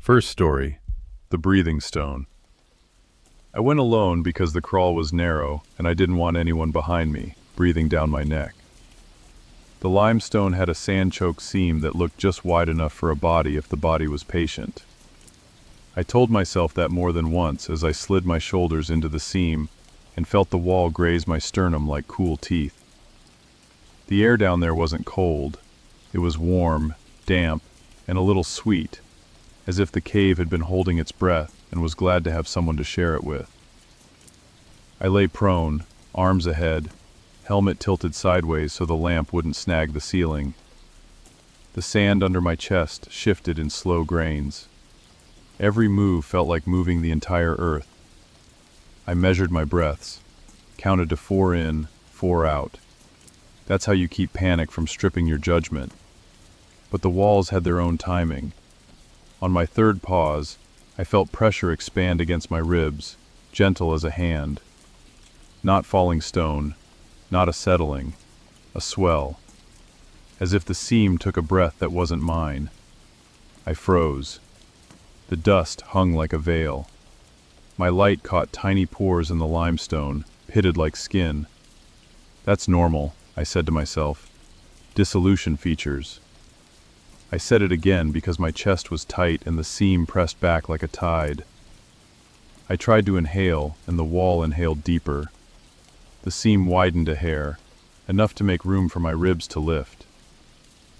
First story, the breathing stone. I went alone because the crawl was narrow and I didn't want anyone behind me, breathing down my neck. The limestone had a sand-choked seam that looked just wide enough for a body if the body was patient. I told myself that more than once as I slid my shoulders into the seam and felt the wall graze my sternum like cool teeth. The air down there wasn't cold. It was warm, damp, and a little sweet, as if the cave had been holding its breath and was glad to have someone to share it with. I lay prone, arms ahead, helmet tilted sideways so the lamp wouldn't snag the ceiling. The sand under my chest shifted in slow grains. Every move felt like moving the entire earth. I measured my breaths, counted to 4 in, 4 out. That's how you keep panic from stripping your judgment. But the walls had their own timing. On my third pause, I felt pressure expand against my ribs, gentle as a hand. Not falling stone, not a settling, a swell. As if the seam took a breath that wasn't mine. I froze. The dust hung like a veil. My light caught tiny pores in the limestone, pitted like skin. That's normal, I said to myself. Dissolution features. I said it again because my chest was tight and the seam pressed back like a tide. I tried to inhale, and the wall inhaled deeper. The seam widened a hair, enough to make room for my ribs to lift.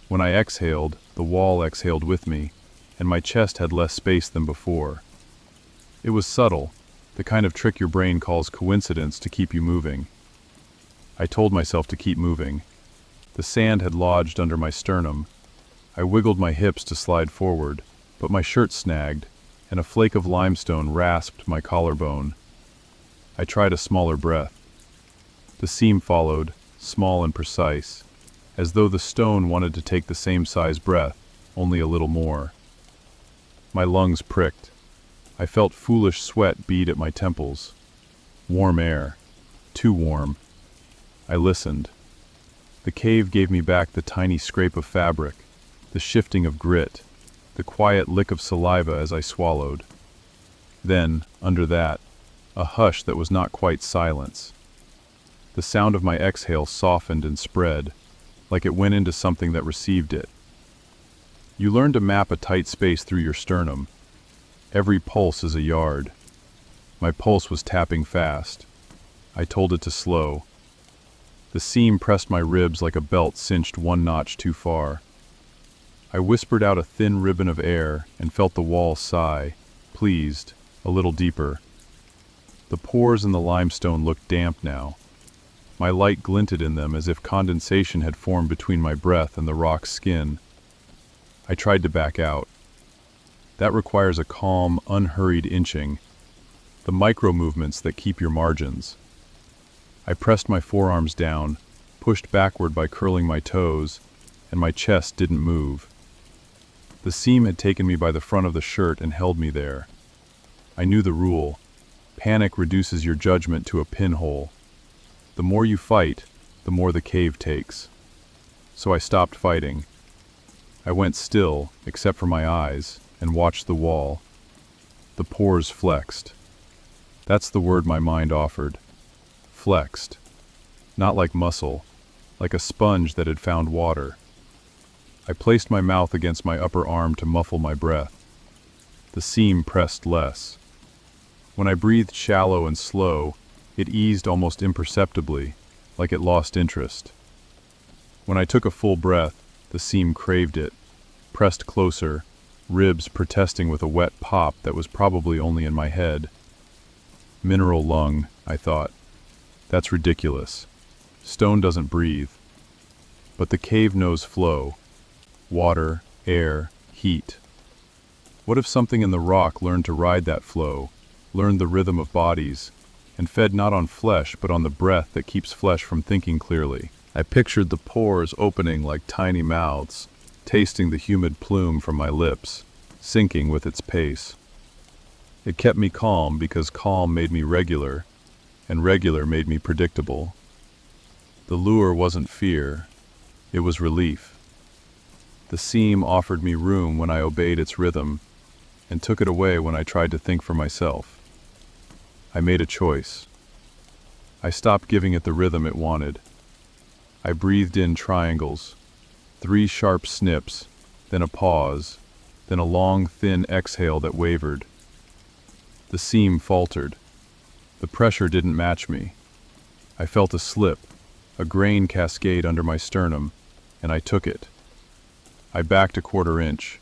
When I exhaled, the wall exhaled with me, and my chest had less space than before. It was subtle, the kind of trick your brain calls coincidence to keep you moving. I told myself to keep moving. The sand had lodged under my sternum. I wiggled my hips to slide forward, but my shirt snagged, and a flake of limestone rasped my collarbone. I tried a smaller breath. The seam followed, small and precise, as though the stone wanted to take the same size breath, only a little more. My lungs pricked. I felt foolish sweat bead at my temples. Warm air. Too warm. I listened. The cave gave me back the tiny scrape of fabric, the shifting of grit, the quiet lick of saliva as I swallowed. Then, under that, a hush that was not quite silence. The sound of my exhale softened and spread, like it went into something that received it. You learn to map a tight space through your sternum. Every pulse is a yard. My pulse was tapping fast. I told it to slow. The seam pressed my ribs like a belt cinched 1 notch too far. I whispered out a thin ribbon of air and felt the wall sigh, pleased, a little deeper. The pores in the limestone looked damp now. My light glinted in them as if condensation had formed between my breath and the rock's skin. I tried to back out. That requires a calm, unhurried inching, the micro movements that keep your margins. I pressed my forearms down, pushed backward by curling my toes, and my chest didn't move. The seam had taken me by the front of the shirt and held me there. I knew the rule. Panic reduces your judgment to a pinhole. The more you fight, the more the cave takes. So I stopped fighting. I went still, except for my eyes, and watched the wall. The pores flexed. That's the word my mind offered. Flexed. Not like muscle, like a sponge that had found water. I placed my mouth against my upper arm to muffle my breath. The seam pressed less. When I breathed shallow and slow, it eased almost imperceptibly, like it lost interest. When I took a full breath, the seam craved it, pressed closer, ribs protesting with a wet pop that was probably only in my head. Mineral lung, I thought. That's ridiculous. Stone doesn't breathe. But the cave knows flow. Water, air, heat. What if something in the rock learned to ride that flow, learned the rhythm of bodies, and fed not on flesh but on the breath that keeps flesh from thinking clearly? I pictured the pores opening like tiny mouths, tasting the humid plume from my lips, sinking with its pace. It kept me calm because calm made me regular, and regular made me predictable. The lure wasn't fear, it was relief. The seam offered me room when I obeyed its rhythm, and took it away when I tried to think for myself. I made a choice. I stopped giving it the rhythm it wanted. I breathed in triangles, 3 sharp snips, then a pause, then a long, thin exhale that wavered. The seam faltered. The pressure didn't match me. I felt a slip, a grain cascade under my sternum, and I took it. I backed a 1/4 inch.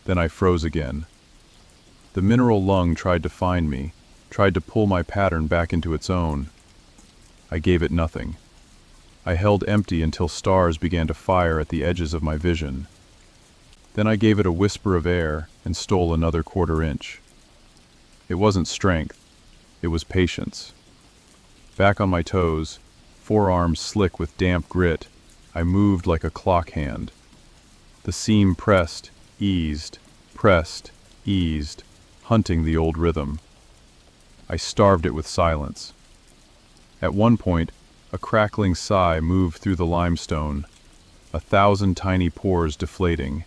Then I froze again. The mineral lung tried to find me, tried to pull my pattern back into its own. I gave it nothing. I held empty until stars began to fire at the edges of my vision. Then I gave it a whisper of air and stole another 1/4 inch. It wasn't strength, it was patience. Back on my toes, forearms slick with damp grit, I moved like a clock hand. The seam pressed, eased, hunting the old rhythm. I starved it with silence. At one point, a crackling sigh moved through the limestone, 1,000 tiny pores deflating.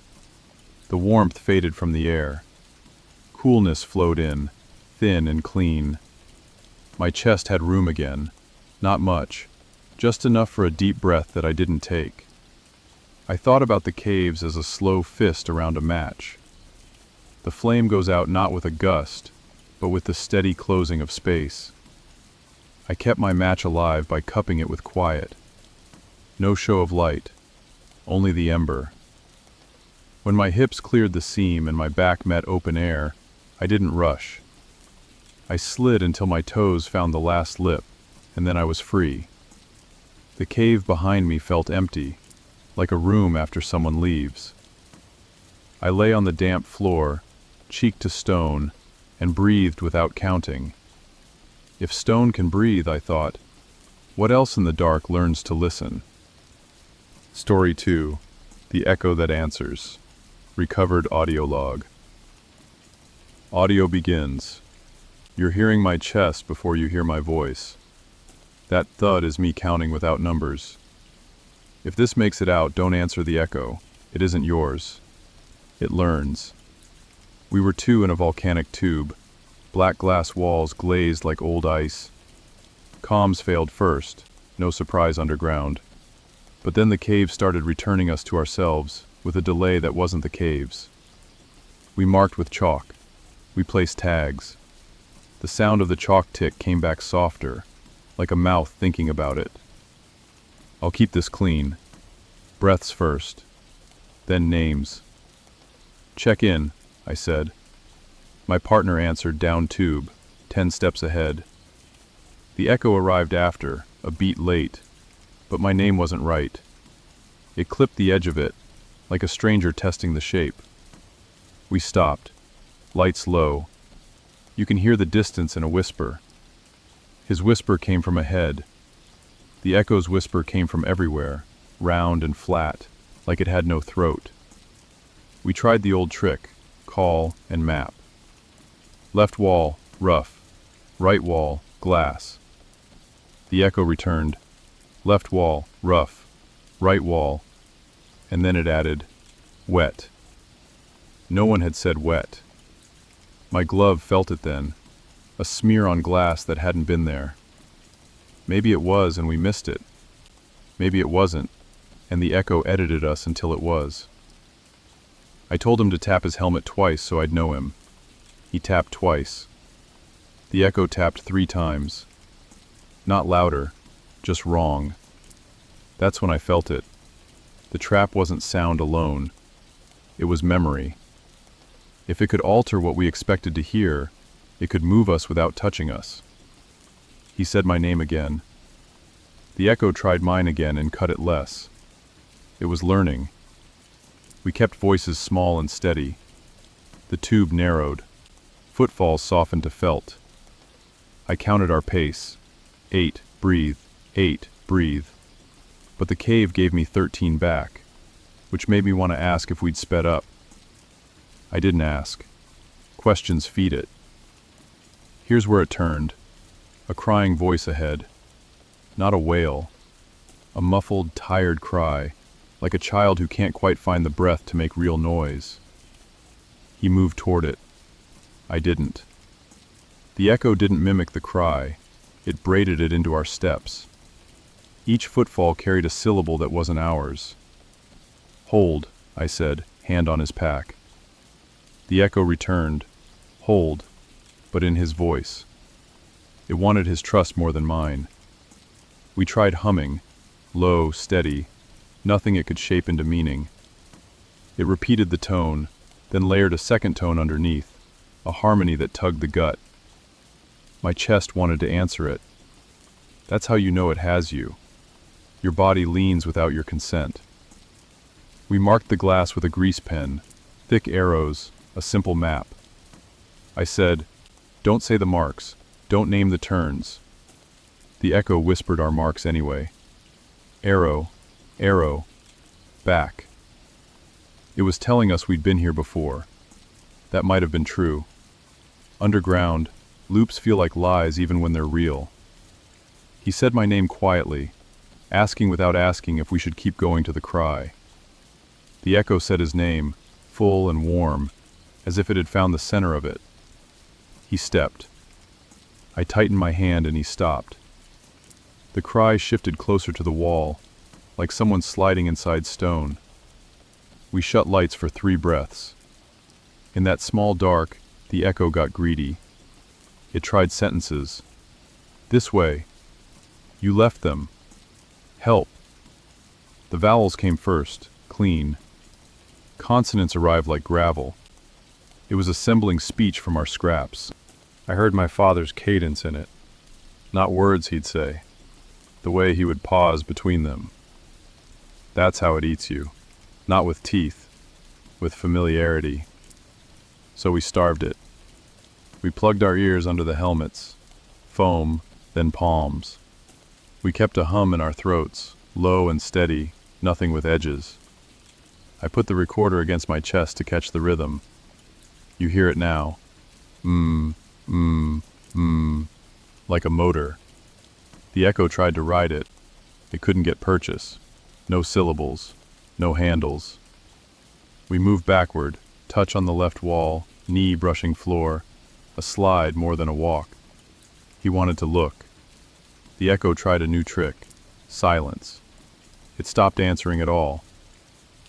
The warmth faded from the air. Coolness flowed in, thin and clean. My chest had room again, not much, just enough for a deep breath that I didn't take. I thought about the caves as a slow fist around a match. The flame goes out not with a gust, but with the steady closing of space. I kept my match alive by cupping it with quiet. No show of light, only the ember. When my hips cleared the seam and my back met open air, I didn't rush. I slid until my toes found the last lip, and then I was free. The cave behind me felt empty, like a room after someone leaves. I lay on the damp floor, cheek to stone, and breathed without counting. If stone can breathe, I thought, what else in the dark learns to listen? Story 2. The Echo That Answers. Recovered audio log. Audio begins. You're hearing my chest before you hear my voice. That thud is me counting without numbers. If this makes it out, don't answer the echo. It isn't yours. It learns. We were 2 in a volcanic tube. Black glass walls glazed like old ice. Comms failed first, no surprise underground. But then the caves started returning us to ourselves, with a delay that wasn't the caves. We marked with chalk. We placed tags. The sound of the chalk tick came back softer, like a mouth thinking about it. I'll keep this clean. Breaths first, then names. Check in, I said. My partner answered down tube, 10 steps ahead. The echo arrived after, a beat late, but my name wasn't right. It clipped the edge of it, like a stranger testing the shape. We stopped, lights low. You can hear the distance in a whisper. His whisper came from ahead. The echo's whisper came from everywhere, round and flat, like it had no throat. We tried the old trick, call and map. Left wall, rough. Right wall, glass. The echo returned. Left wall, rough. Right wall. And then it added, wet. No one had said wet. My glove felt it then, a smear on glass that hadn't been there. Maybe it was and we missed it. Maybe it wasn't, and the echo edited us until it was. I told him to tap his helmet twice so I'd know him. He tapped twice. The echo tapped 3 times. Not louder, just wrong. That's when I felt it. The trap wasn't sound alone. It was memory. If it could alter what we expected to hear, it could move us without touching us. He said my name again. The echo tried mine again and cut it less. It was learning. We kept voices small and steady. The tube narrowed. Footfalls softened to felt. I counted our pace. 8, breathe, 8, breathe. But the cave gave me 13 back, which made me want to ask if we'd sped up. I didn't ask. Questions feed it. Here's where it turned. A crying voice ahead. Not a wail. A muffled, tired cry, like a child who can't quite find the breath to make real noise. He moved toward it. I didn't. The echo didn't mimic the cry. It braided it into our steps. Each footfall carried a syllable that wasn't ours. "Hold," I said, hand on his pack. The echo returned, "Hold," but in his voice. It wanted his trust more than mine. We tried humming, low, steady, nothing it could shape into meaning. It repeated the tone, then layered a second tone underneath, a harmony that tugged the gut. My chest wanted to answer it. That's how you know it has you. Your body leans without your consent. We marked the glass with a grease pen, thick arrows, a simple map. I said, "Don't say the marks, don't name the turns." The echo whispered our marks anyway. Arrow, arrow, back. It was telling us we'd been here before. That might have been true. Underground, loops feel like lies even when they're real. He said my name quietly, asking without asking if we should keep going to the cry. The echo said his name, full and warm, as if it had found the center of it. He stepped. I tightened my hand and he stopped. The cry shifted closer to the wall, like someone sliding inside stone. We shut lights for 3 breaths. In that small dark, the echo got greedy. It tried sentences. "This way. You left them. Help." The vowels came first, clean. Consonants arrived like gravel. It was assembling speech from our scraps. I heard my father's cadence in it. Not words, he'd say. The way he would pause between them. That's how it eats you. Not with teeth, with familiarity. So we starved it. We plugged our ears under the helmets. Foam, then palms. We kept a hum in our throats, low and steady, nothing with edges. I put the recorder against my chest to catch the rhythm. You hear it now. Like a motor. The echo tried to ride it. It couldn't get purchase. No syllables. No handles. We moved backward, touch on the left wall, knee brushing floor, a slide more than a walk. He wanted to look. The echo tried a new trick. Silence. It stopped answering at all.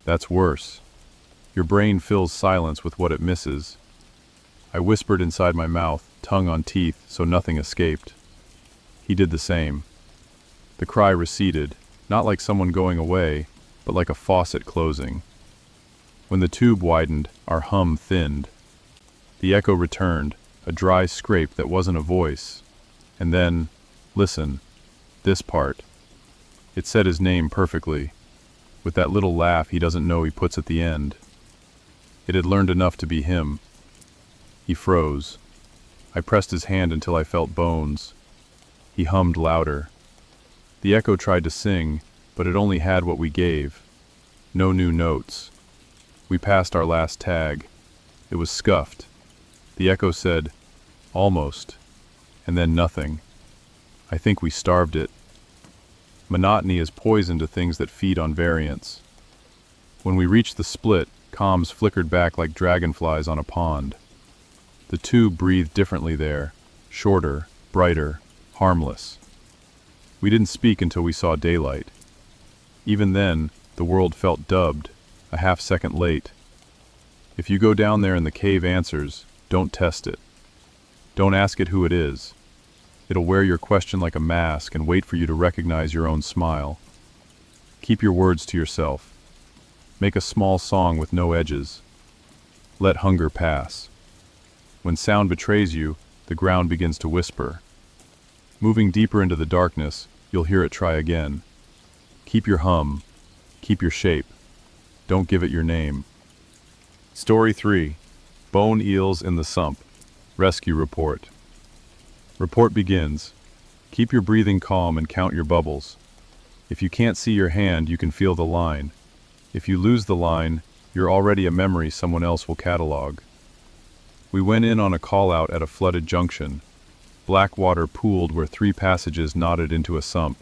That's worse. Your brain fills silence with what it misses. I whispered inside my mouth, tongue on teeth, so nothing escaped. He did the same. The cry receded, not like someone going away, but like a faucet closing. When the tube widened, our hum thinned. The echo returned, a dry scrape that wasn't a voice. And then, listen, this part. It said his name perfectly, with that little laugh he doesn't know he puts at the end. It had learned enough to be him. He froze. I pressed his hand until I felt bones. He hummed louder. The echo tried to sing, but it only had what we gave. No new notes. We passed our last tag. It was scuffed. The echo said, "Almost," and then nothing. I think we starved it. Monotony is poison to things that feed on variance. When we reached the split, comms flickered back like dragonflies on a pond. The tube breathed differently there, shorter, brighter, harmless. We didn't speak until we saw daylight. Even then, the world felt dubbed, a half-second late. If you go down there and the cave answers, don't test it. Don't ask it who it is. It'll wear your question like a mask and wait for you to recognize your own smile. Keep your words to yourself. Make a small song with no edges. Let hunger pass. When sound betrays you, the ground begins to whisper. Moving deeper into the darkness, you'll hear it try again. Keep your hum. Keep your shape. Don't give it your name. Story 3. Bone eels in the sump. Rescue report. Report begins. Keep your breathing calm and count your bubbles. If you can't see your hand, you can feel the line. If you lose the line, you're already a memory someone else will catalog. We went in on a call-out at a flooded junction. Black water pooled where 3 passages knotted into a sump.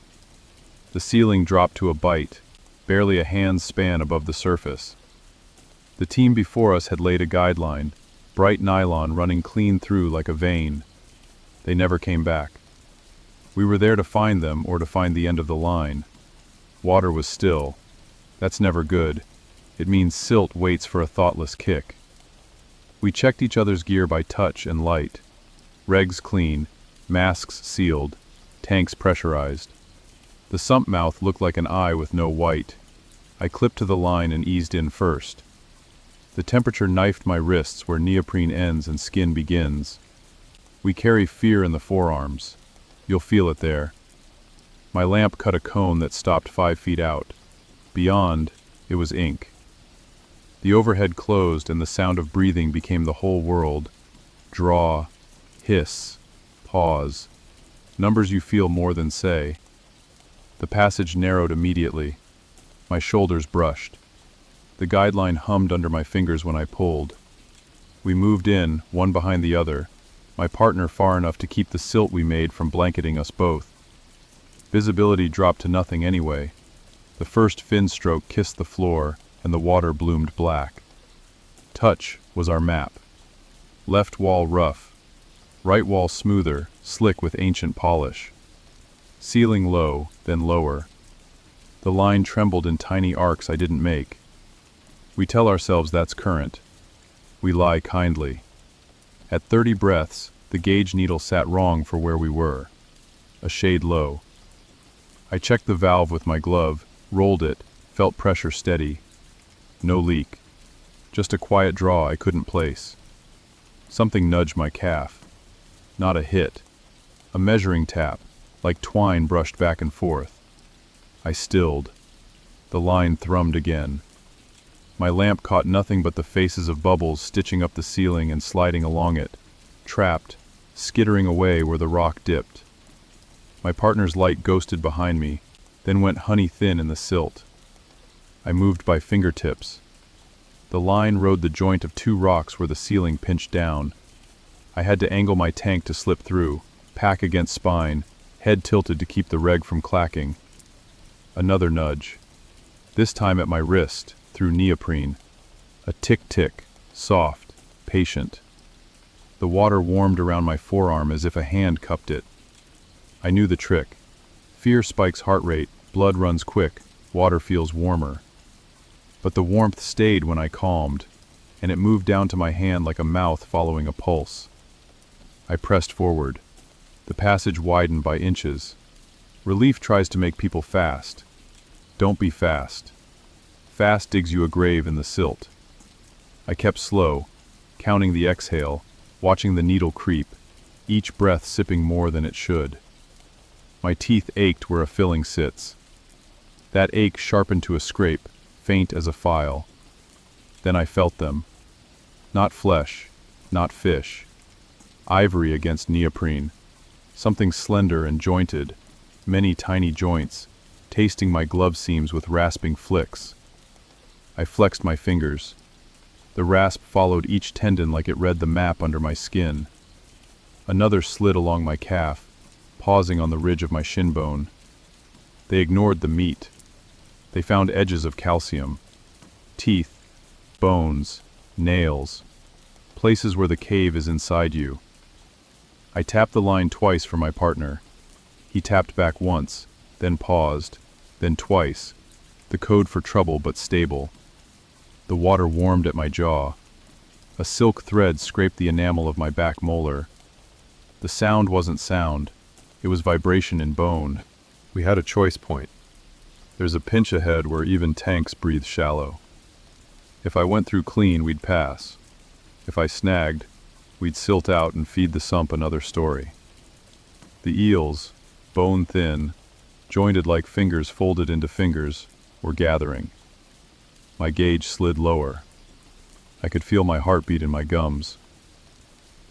The ceiling dropped to a bite, barely a hand's span above the surface. The team before us had laid a guideline, bright nylon running clean through like a vein. They never came back. We were there to find them or to find the end of the line. Water was still. That's never good. It means silt waits for a thoughtless kick. We checked each other's gear by touch and light. Regs clean, masks sealed, tanks pressurized. The sump mouth looked like an eye with no white. I clipped to the line and eased in first. The temperature knifed my wrists where neoprene ends and skin begins. We carry fear in the forearms. You'll feel it there. My lamp cut a cone that stopped 5 feet out. Beyond, it was ink. The overhead closed and the sound of breathing became the whole world. Draw, hiss, pause. Numbers you feel more than say. The passage narrowed immediately. My shoulders brushed. The guideline hummed under my fingers when I pulled. We moved in, one behind the other, my partner far enough to keep the silt we made from blanketing us both. Visibility dropped to nothing anyway. The first fin stroke kissed the floor, and the water bloomed black. Touch was our map. Left wall rough. Right wall smoother, slick with ancient polish. Ceiling low, then lower. The line trembled in tiny arcs I didn't make. We tell ourselves that's current. We lie kindly. At 30 breaths, the gauge needle sat wrong for where we were. A shade low. I checked the valve with my glove, rolled it, felt pressure steady. No leak. Just a quiet draw I couldn't place. Something nudged my calf. Not a hit. A measuring tap, like twine brushed back and forth. I stilled. The line thrummed again. My lamp caught nothing but the faces of bubbles stitching up the ceiling and sliding along it, trapped, skittering away where the rock dipped. My partner's light ghosted behind me, then went honey thin in the silt. I moved by fingertips. The line rode the joint of 2 rocks where the ceiling pinched down. I had to angle my tank to slip through, pack against spine, head tilted to keep the reg from clacking. Another nudge. This time at my wrist, through neoprene. A tick-tick, soft, patient. The water warmed around my forearm as if a hand cupped it. I knew the trick. Fear spikes heart rate, blood runs quick, water feels warmer. But the warmth stayed when I calmed, and it moved down to my hand like a mouth following a pulse. I pressed forward. The passage widened by inches. Relief tries to make people fast. Don't be fast. Fast digs you a grave in the silt. I kept slow, counting the exhale, watching the needle creep, each breath sipping more than it should. My teeth ached where a filling sits. That ache sharpened to a scrape, faint as a file. Then I felt them. Not flesh, not fish. Ivory against neoprene. Something slender and jointed, many tiny joints, tasting my glove seams with rasping flicks. I flexed my fingers. The rasp followed each tendon like it read the map under my skin. Another slid along my calf, pausing on the ridge of my shin bone. They ignored the meat. They found edges of calcium. Teeth, bones, nails. Places where the cave is inside you. I tapped the line twice for my partner. He tapped back once, then paused, then twice. The code for trouble but stable. The water warmed at my jaw. A silk thread scraped the enamel of my back molar. The sound wasn't sound. It was vibration in bone. We had a choice point. There's a pinch ahead where even tanks breathe shallow. If I went through clean, we'd pass. If I snagged, we'd silt out and feed the sump another story. The eels, bone thin, jointed like fingers folded into fingers, were gathering. My gauge slid lower. I could feel my heartbeat in my gums.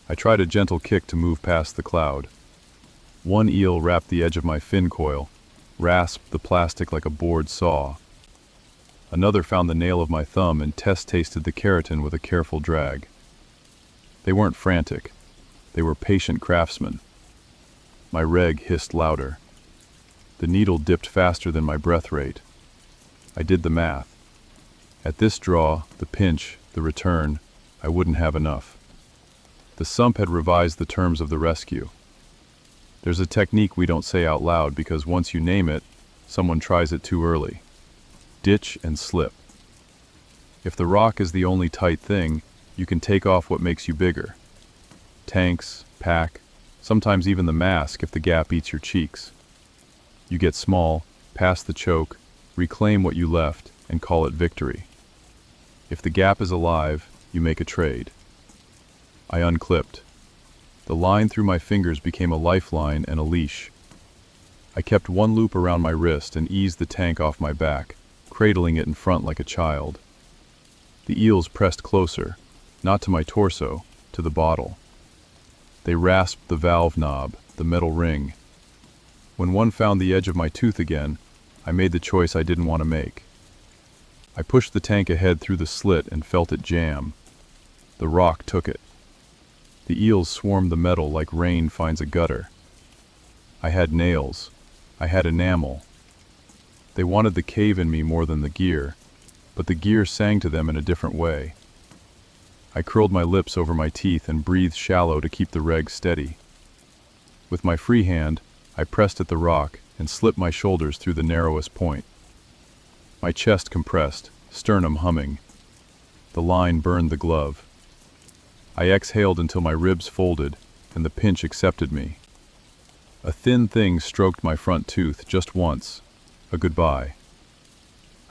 I tried a gentle kick to move past the cloud. One eel wrapped the edge of my fin coil, rasped the plastic like a bored saw. Another found the nail of my thumb and test-tasted the keratin with a careful drag. They weren't frantic. They were patient craftsmen. My reg hissed louder. The needle dipped faster than my breath rate. I did the math. At this draw, the pinch, the return, I wouldn't have enough. The sump had revised the terms of the rescue. There's a technique we don't say out loud because once you name it, someone tries it too early. Ditch and slip. If the rock is the only tight thing, you can take off what makes you bigger. Tanks, pack, sometimes even the mask if the gap eats your cheeks. You get small, pass the choke, reclaim what you left, and call it victory. If the gap is alive, you make a trade. I unclipped. The line through my fingers became a lifeline and a leash. I kept one loop around my wrist and eased the tank off my back, cradling it in front like a child. The eels pressed closer, not to my torso, to the bottle. They rasped the valve knob, the metal ring. When one found the edge of my tooth again, I made the choice I didn't want to make. I pushed the tank ahead through the slit and felt it jam. The rock took it. The eels swarmed the metal like rain finds a gutter. I had nails. I had enamel. They wanted the cave in me more than the gear, but the gear sang to them in a different way. I curled my lips over my teeth and breathed shallow to keep the reg steady. With my free hand, I pressed at the rock and slipped my shoulders through the narrowest point. My chest compressed, sternum humming. The line burned the glove. I exhaled until my ribs folded, and the pinch accepted me. A thin thing stroked my front tooth just once, a goodbye.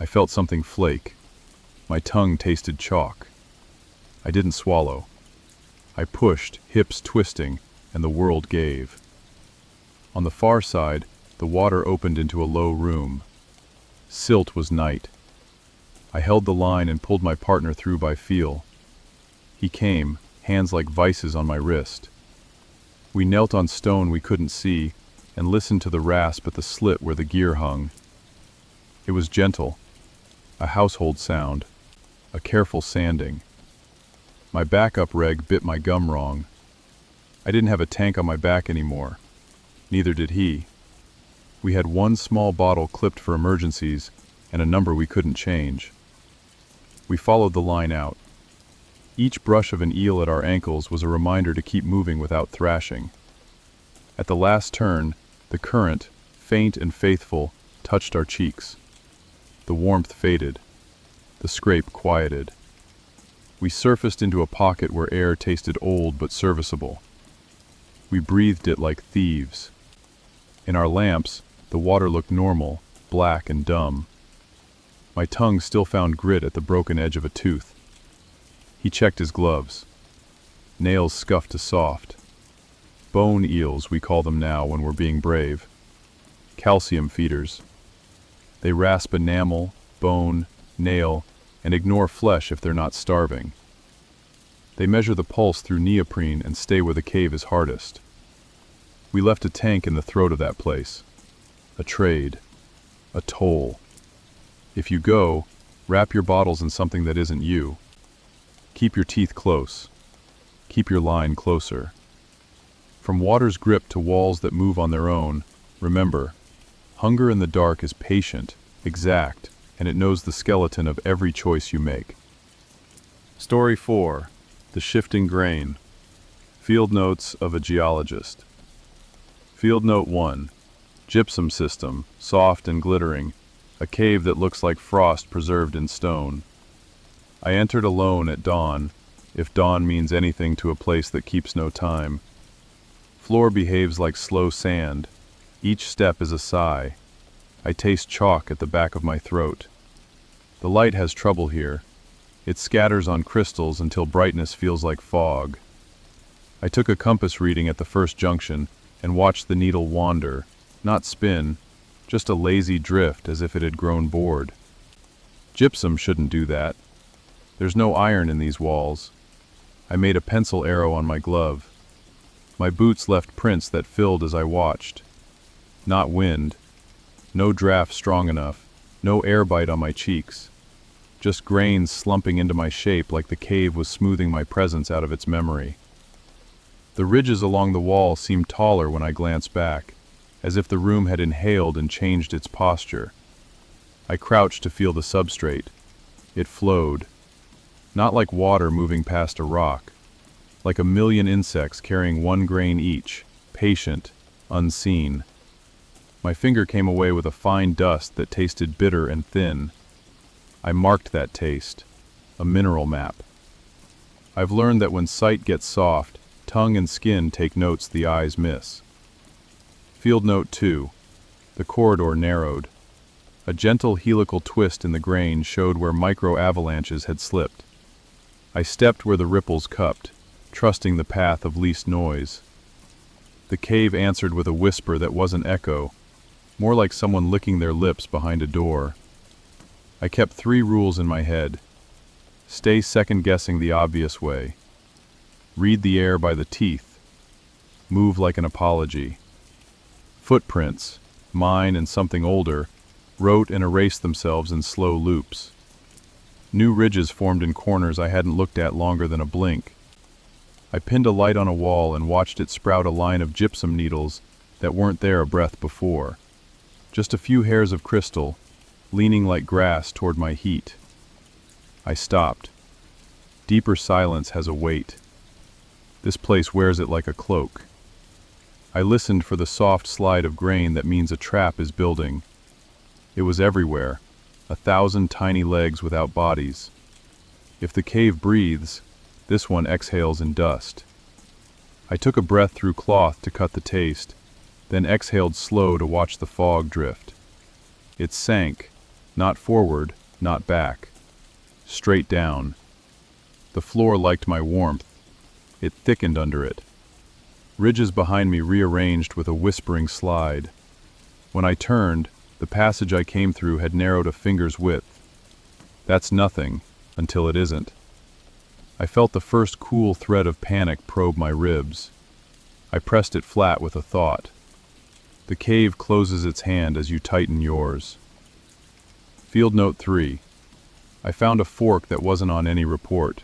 I felt something flake. My tongue tasted chalk. I didn't swallow. I pushed, hips twisting, and the world gave. On the far side, the water opened into a low room. Silt was night. I held the line and pulled my partner through by feel. He came, hands like vices on my wrist. We knelt on stone we couldn't see and listened to the rasp at the slit where the gear hung. It was gentle, a household sound, a careful sanding. My backup reg bit my gum wrong. I didn't have a tank on my back anymore. Neither did he. We had one small bottle clipped for emergencies and a number we couldn't change. We followed the line out. Each brush of an eel at our ankles was a reminder to keep moving without thrashing. At the last turn, the current, faint and faithful, touched our cheeks. The warmth faded. The scrape quieted. We surfaced into a pocket where air tasted old but serviceable. We breathed it like thieves. In our lamps, the water looked normal, black and dumb. My tongue still found grit at the broken edge of a tooth. He checked his gloves. Nails scuffed to soft. Bone eels, we call them now when we're being brave. Calcium feeders. They rasp enamel, bone, nail, and ignore flesh if they're not starving. They measure the pulse through neoprene and stay where the cave is hardest. We left a tank in the throat of that place. A trade. A toll. If you go, wrap your bottles in something that isn't you. Keep your teeth close. Keep your line closer. From water's grip to walls that move on their own, remember, hunger in the dark is patient, exact, and it knows the skeleton of every choice you make. Story 4. The Shifting Grain. Field Notes of a Geologist. Field Note 1. Gypsum system, soft and glittering, a cave that looks like frost preserved in stone. I entered alone at dawn, if dawn means anything to a place that keeps no time. Floor behaves like slow sand. Each step is a sigh. I taste chalk at the back of my throat. The light has trouble here. It scatters on crystals until brightness feels like fog. I took a compass reading at the first junction and watched the needle wander, not spin, just a lazy drift as if it had grown bored. Gypsum shouldn't do that. There's no iron in these walls. I made a pencil arrow on my glove. My boots left prints that filled as I watched. Not wind. No draft strong enough. No air bite on my cheeks. Just grains slumping into my shape like the cave was smoothing my presence out of its memory. The ridges along the wall seemed taller when I glanced back, as if the room had inhaled and changed its posture. I crouched to feel the substrate. It flowed. Not like water moving past a rock. like a million insects carrying one grain each, patient, unseen. My finger came away with a fine dust that tasted bitter and thin. I marked that taste, a mineral map. I've learned that when sight gets soft, tongue and skin take notes the eyes miss. Field note 2. The corridor narrowed. A gentle helical twist in the grain showed where micro-avalanches had slipped. I stepped where the ripples cupped, trusting the path of least noise. The cave answered with a whisper that wasn't echo, more like someone licking their lips behind a door. I kept 3 rules in my head. Stay second-guessing the obvious way. Read the air by the teeth. Move like an apology. Footprints, mine and something older, wrote and erased themselves in slow loops. New ridges formed in corners I hadn't looked at longer than a blink. I pinned a light on a wall and watched it sprout a line of gypsum needles that weren't there a breath before. Just a few hairs of crystal, leaning like grass toward my heat. I stopped. Deeper silence has a weight. This place wears it like a cloak. I listened for the soft slide of grain that means a trap is building. It was everywhere, 1,000 tiny legs without bodies. If the cave breathes, this one exhales in dust. I took a breath through cloth to cut the taste, then exhaled slow to watch the fog drift. It sank, not forward, not back. Straight down. The floor liked my warmth. It thickened under it. Ridges behind me rearranged with a whispering slide. When I turned, the passage I came through had narrowed a finger's width. That's nothing, until it isn't. I felt the first cool thread of panic probe my ribs. I pressed it flat with a thought. The cave closes its hand as you tighten yours. Field note 3. I found a fork that wasn't on any report.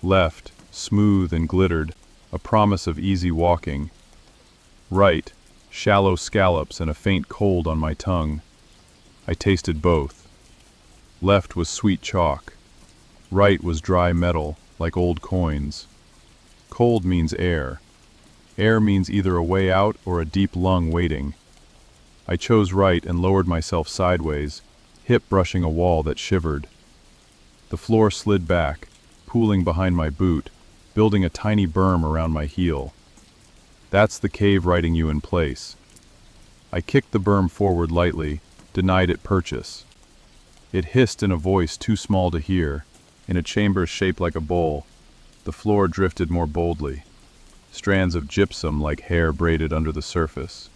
Left, smooth and glittered, a promise of easy walking. Right, shallow scallops and a faint cold on my tongue. I tasted both. Left was sweet chalk. Right was dry metal, like old coins. Cold means air. Air means either a way out or a deep lung waiting. I chose right and lowered myself sideways, hip brushing a wall that shivered. The floor slid back, pooling behind my boot, building a tiny berm around my heel. That's the cave writing you in place. I kicked the berm forward lightly, denied it purchase. It hissed in a voice too small to hear. In a chamber shaped like a bowl, the floor drifted more boldly. Strands of gypsum like hair braided under the surface.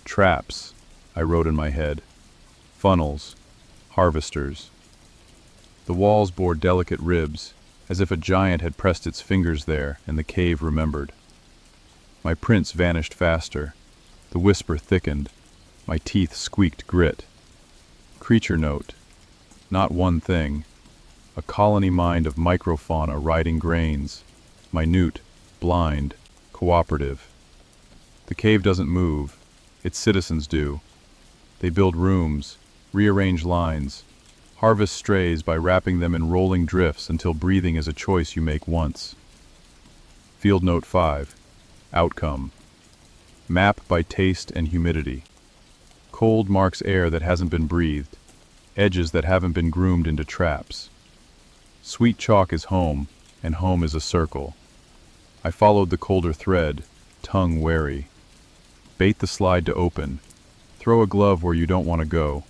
Traps, I wrote in my head. Funnels, harvesters. The walls bore delicate ribs, as if a giant had pressed its fingers there and the cave remembered. My prints vanished faster. The whisper thickened. My teeth squeaked grit. Creature note. Not one thing. A colony mind of microfauna riding grains. Minute, blind, cooperative. The cave doesn't move. Its citizens do. They build rooms, rearrange lines, harvest strays by wrapping them in rolling drifts until breathing is a choice you make once. Field note 5. Outcome. Map by taste and humidity. Cold marks air that hasn't been breathed, edges that haven't been groomed into traps. Sweet chalk is home, and home is a circle. I followed the colder thread, tongue wary. Bait the slide to open. Throw a glove where you don't want to go.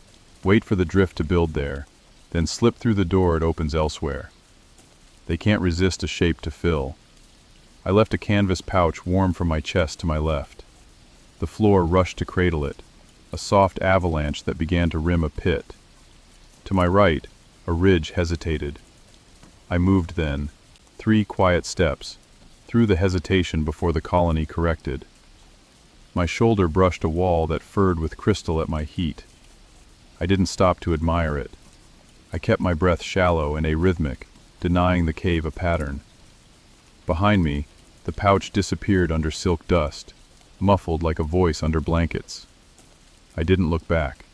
Wait for the drift to build there. Then slip through the door it opens elsewhere. They can't resist a shape to fill. I left a canvas pouch warm from my chest to my left. The floor rushed to cradle it, a soft avalanche that began to rim a pit. To my right, a ridge hesitated. I moved then, 3 quiet steps, through the hesitation before the colony corrected. My shoulder brushed a wall that furred with crystal at my heat. I didn't stop to admire it. I kept my breath shallow and arrhythmic, denying the cave a pattern. Behind me, the pouch disappeared under silk dust, muffled like a voice under blankets. I didn't look back.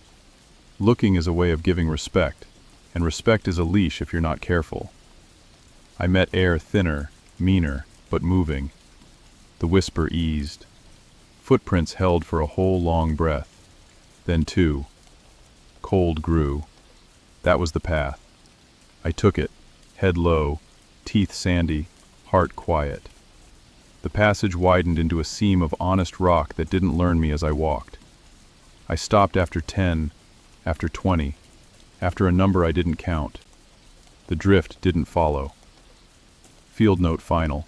Looking is a way of giving respect, and respect is a leash if you're not careful. I met air thinner, meaner, but moving. The whisper eased. Footprints held for a whole long breath. Then two. Cold grew. That was the path. I took it, head low, teeth sandy, heart quiet. The passage widened into a seam of honest rock that didn't learn me as I walked. I stopped after 10, after 20, after a number I didn't count. The drift didn't follow. Field note final.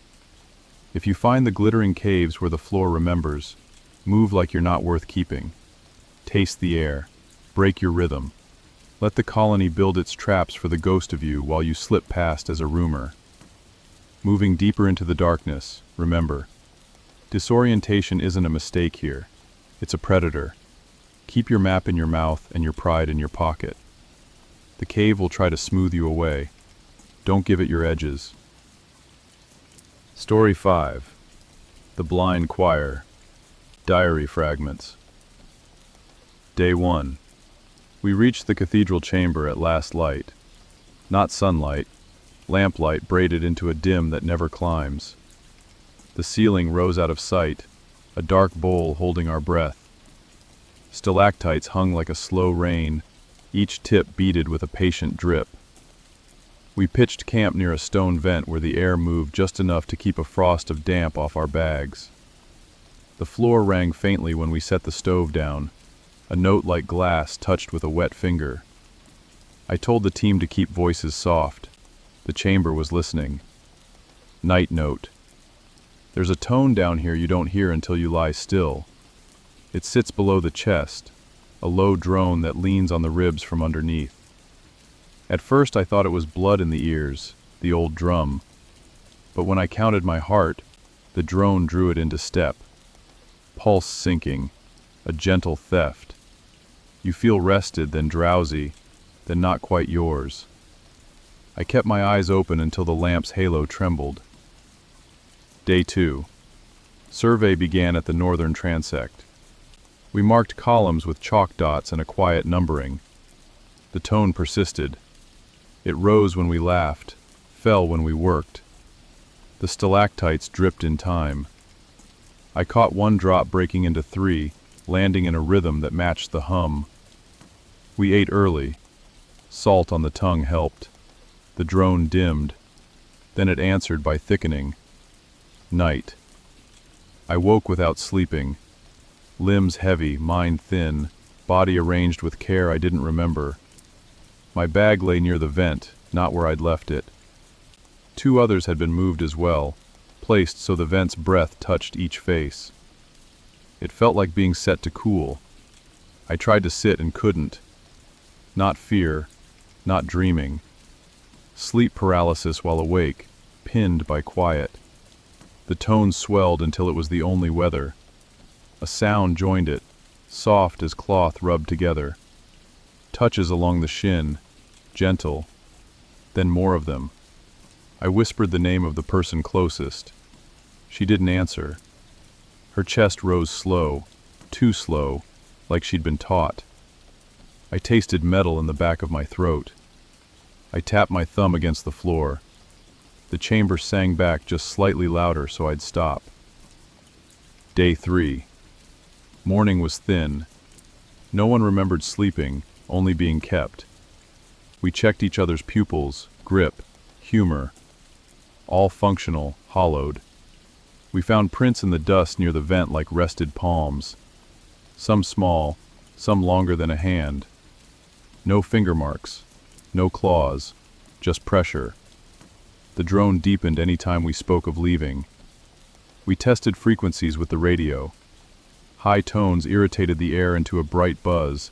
If you find the glittering caves where the floor remembers, move like you're not worth keeping. Taste the air. Break your rhythm. Let the colony build its traps for the ghost of you while you slip past as a rumor. Moving deeper into the darkness, remember, disorientation isn't a mistake here. It's a predator. Keep your map in your mouth and your pride in your pocket. The cave will try to smooth you away. Don't give it your edges. Story 5. The Blind Choir. Diary Fragments. Day 1. We reached the cathedral chamber at last light. Not sunlight, lamplight braided into a dim that never climbs. The ceiling rose out of sight, a dark bowl holding our breath. Stalactites hung like a slow rain, each tip beaded with a patient drip. We pitched camp near a stone vent where the air moved just enough to keep a frost of damp off our bags. The floor rang faintly when we set the stove down, a note like glass touched with a wet finger. I told the team to keep voices soft. The chamber was listening. Night note. There's a tone down here you don't hear until you lie still. It sits below the chest, a low drone that leans on the ribs from underneath. At first I thought it was blood in the ears, the old drum. But when I counted my heart, the drone drew it into step. Pulse sinking, a gentle theft. You feel rested, then drowsy, then not quite yours. I kept my eyes open until the lamp's halo trembled. Day 2. Survey began at the northern transect. We marked columns with chalk dots and a quiet numbering. The tone persisted. It rose when we laughed, fell when we worked. The stalactites dripped in time. I caught one drop breaking into 3, landing in a rhythm that matched the hum. We ate early. Salt on the tongue helped. The drone dimmed. Then it answered by thickening. Night. I woke without sleeping. Limbs heavy, mind thin, body arranged with care I didn't remember. My bag lay near the vent, not where I'd left it. 2 others had been moved as well, placed so the vent's breath touched each face. It felt like being set to cool. I tried to sit and couldn't. Not fear, not dreaming. Sleep paralysis while awake, pinned by quiet. The tone swelled until it was the only weather. A sound joined it, soft as cloth rubbed together. Touches along the shin, gentle. Then more of them. I whispered the name of the person closest. She didn't answer. Her chest rose slow, too slow, like she'd been taught. I tasted metal in the back of my throat. I tapped my thumb against the floor. The chamber sang back just slightly louder so I'd stop. Day 3. Morning was thin. No one remembered sleeping, only being kept. We checked each other's pupils, grip, humor. All functional, hollowed. We found prints in the dust near the vent like rested palms. Some small, some longer than a hand. No finger marks, no claws, just pressure. The drone deepened any time we spoke of leaving. We tested frequencies with the radio. High tones irritated the air into a bright buzz.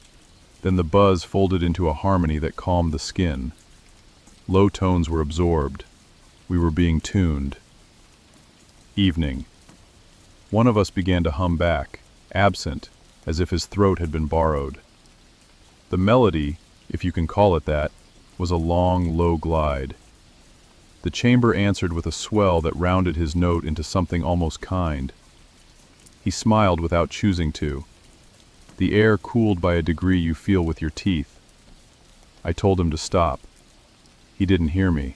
Then the buzz folded into a harmony that calmed the skin. Low tones were absorbed. We were being tuned. Evening. One of us began to hum back, absent, as if his throat had been borrowed. The melody, if you can call it that, was a long, low glide. The chamber answered with a swell that rounded his note into something almost kind. He smiled without choosing to. The air cooled by a degree you feel with your teeth. I told him to stop. He didn't hear me.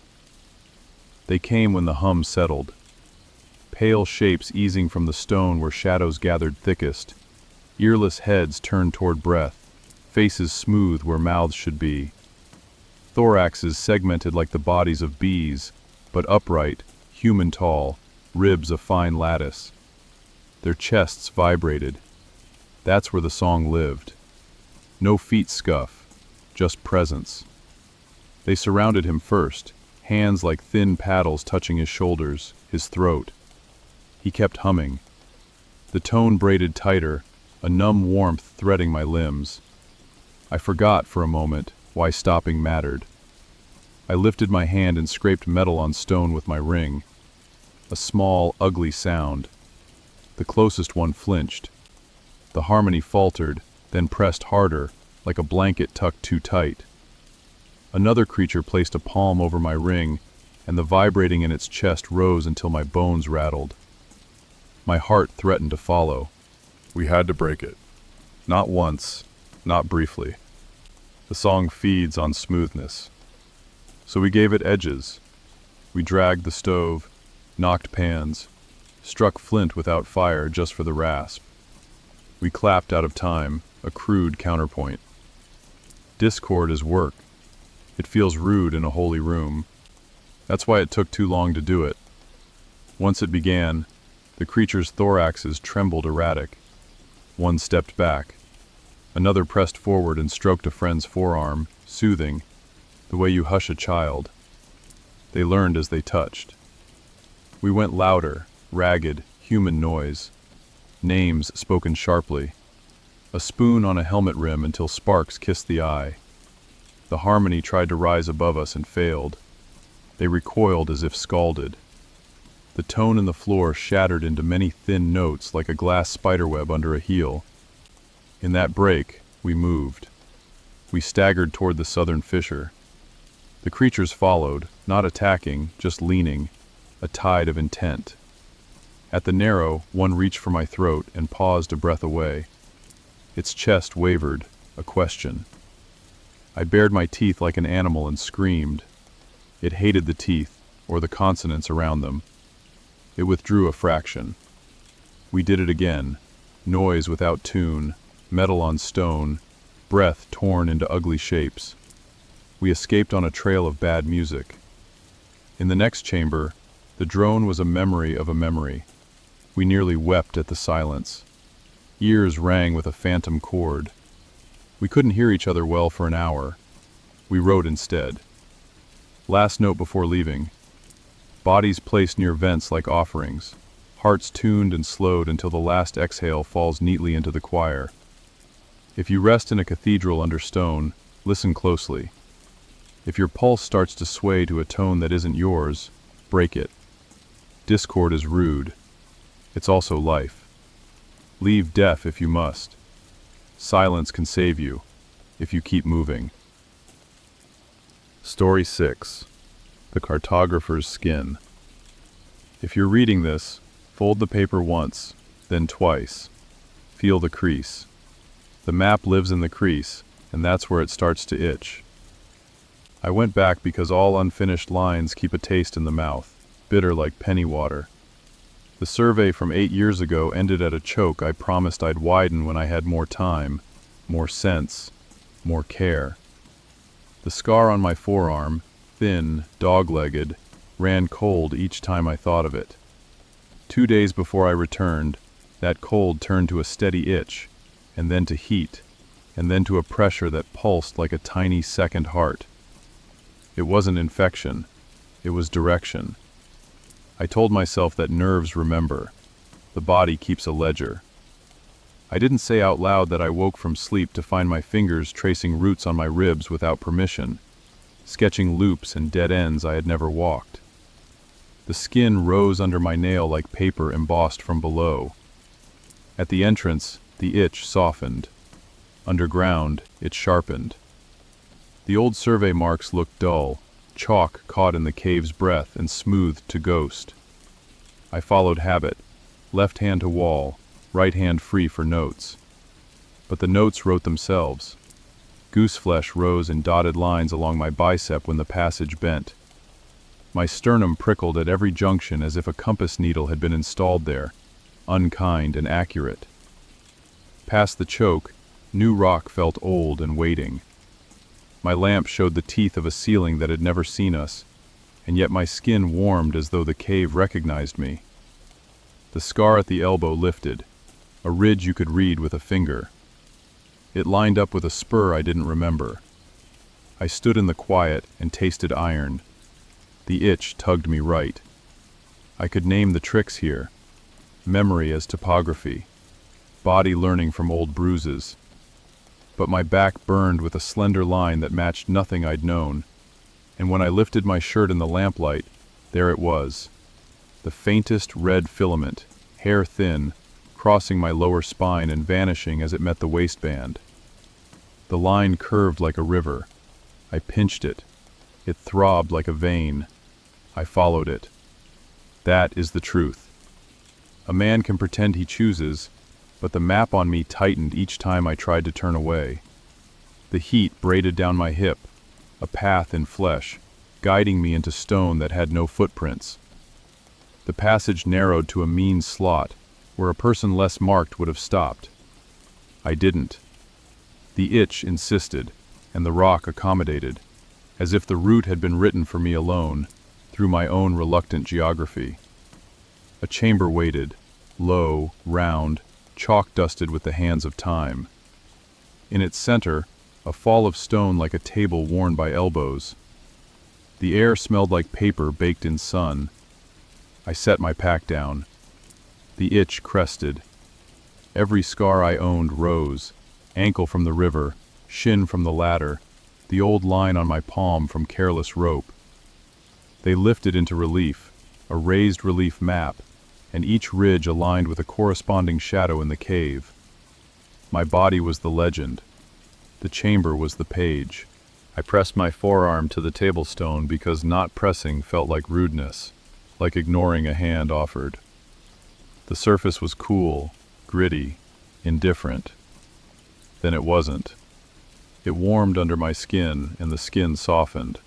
They came when the hum settled. pale shapes easing from the stone where shadows gathered thickest, earless heads turned toward breath, faces smooth where mouths should be. Thoraxes segmented like the bodies of bees, but upright, human tall, ribs a fine lattice. Their chests vibrated. That's where the song lived. No feet scuff, just presence. They surrounded him first, hands like thin paddles touching his shoulders, his throat. He kept humming. The tone braided tighter, a numb warmth threading my limbs. I forgot for a moment why stopping mattered. I lifted my hand and scraped metal on stone with my ring. A small, ugly sound. The closest one flinched. The harmony faltered, then pressed harder, like a blanket tucked too tight. Another creature placed a palm over my ring, and the vibrating in its chest rose until my bones rattled. My heart threatened to follow. We had to break it. Not once, not briefly. The song feeds on smoothness. So we gave it edges. We dragged the stove, knocked pans, struck flint without fire just for the rasp. We clapped out of time, a crude counterpoint. Discord is work. It feels rude in a holy room. That's why it took too long to do it. Once it began, the creature's thoraxes trembled erratic. One stepped back. Another pressed forward and stroked a friend's forearm, soothing, the way you hush a child. They learned as they touched. We went louder, ragged, human noise. Names spoken sharply. A spoon on a helmet rim until sparks kissed the eye. The harmony tried to rise above us and failed. They recoiled as if scalded. The tone in the floor shattered into many thin notes like a glass spiderweb under a heel. In that break, we moved. We staggered toward the southern fissure. The creatures followed, not attacking, just leaning, a tide of intent. At the narrow, one reached for my throat and paused a breath away. Its chest wavered, a question. I bared my teeth like an animal and screamed. It hated the teeth, or the consonants around them. It withdrew a fraction. We did it again. Noise without tune, metal on stone, breath torn into ugly shapes. We escaped on a trail of bad music. In the next chamber, the drone was a memory of a memory. We nearly wept at the silence. Ears rang with a phantom chord. We couldn't hear each other well for an hour. We wrote instead. Last note before leaving. Bodies placed near vents like offerings. Hearts tuned and slowed until the last exhale falls neatly into the choir. If you rest in a cathedral under stone, listen closely. If your pulse starts to sway to a tone that isn't yours, break it. Discord is rude. It's also life. Leave deaf if you must. Silence can save you, if you keep moving. Story 6. The Cartographer's Skin. If you're reading this, fold the paper once, then twice. Feel the crease. The map lives in the crease, and that's where it starts to itch. I went back because all unfinished lines keep a taste in the mouth, bitter like penny water. The survey from 8 years ago ended at a choke I promised I'd widen when I had more time, more sense, more care. The scar on my forearm, thin, dog-legged, ran cold each time I thought of it. 2 days before I returned, that cold turned to a steady itch, and then to heat, and then to a pressure that pulsed like a tiny second heart. It wasn't infection, it was direction. I told myself that nerves remember. The body keeps a ledger. I didn't say out loud that I woke from sleep to find my fingers tracing roots on my ribs without permission, sketching loops and dead ends I had never walked. The skin rose under my nail like paper embossed from below. At the entrance, the itch softened. Underground, it sharpened. The old survey marks looked dull, chalk caught in the cave's breath and smoothed to ghost. I followed habit, left hand to wall, right hand free for notes. But the notes wrote themselves. Gooseflesh rose in dotted lines along my bicep when the passage bent. My sternum prickled at every junction as if a compass needle had been installed there, unkind and accurate. Past the choke, new rock felt old and waiting. My lamp showed the teeth of a ceiling that had never seen us, and yet my skin warmed as though the cave recognized me. The scar at the elbow lifted, a ridge you could read with a finger. It lined up with a spur I didn't remember. I stood in the quiet and tasted iron. The itch tugged me right. I could name the tricks here. Memory as topography. Body learning from old bruises. But my back burned with a slender line that matched nothing I'd known. And when I lifted my shirt in the lamplight, there it was. The faintest red filament, hair thin, crossing my lower spine and vanishing as it met the waistband. The line curved like a river. I pinched it. It throbbed like a vein. I followed it. That is the truth. A man can pretend he chooses, but the map on me tightened each time I tried to turn away. The heat braided down my hip, a path in flesh, guiding me into stone that had no footprints. The passage narrowed to a mean slot, where a person less marked would have stopped. I didn't. The itch insisted, and the rock accommodated, as if the route had been written for me alone, through my own reluctant geography. A chamber waited, low, round, chalk-dusted with the hands of time. In its center, a fall of stone like a table worn by elbows. The air smelled like paper baked in sun. I set my pack down. The itch crested. Every scar I owned rose, ankle from the river, shin from the ladder, the old line on my palm from careless rope. They lifted into relief, a raised relief map, and each ridge aligned with a corresponding shadow in the cave. My body was the legend. The chamber was the page. I pressed my forearm to the table stone because not pressing felt like rudeness, like ignoring a hand offered. The surface was cool, gritty, indifferent. Then it wasn't. It warmed under my skin, and the skin softened.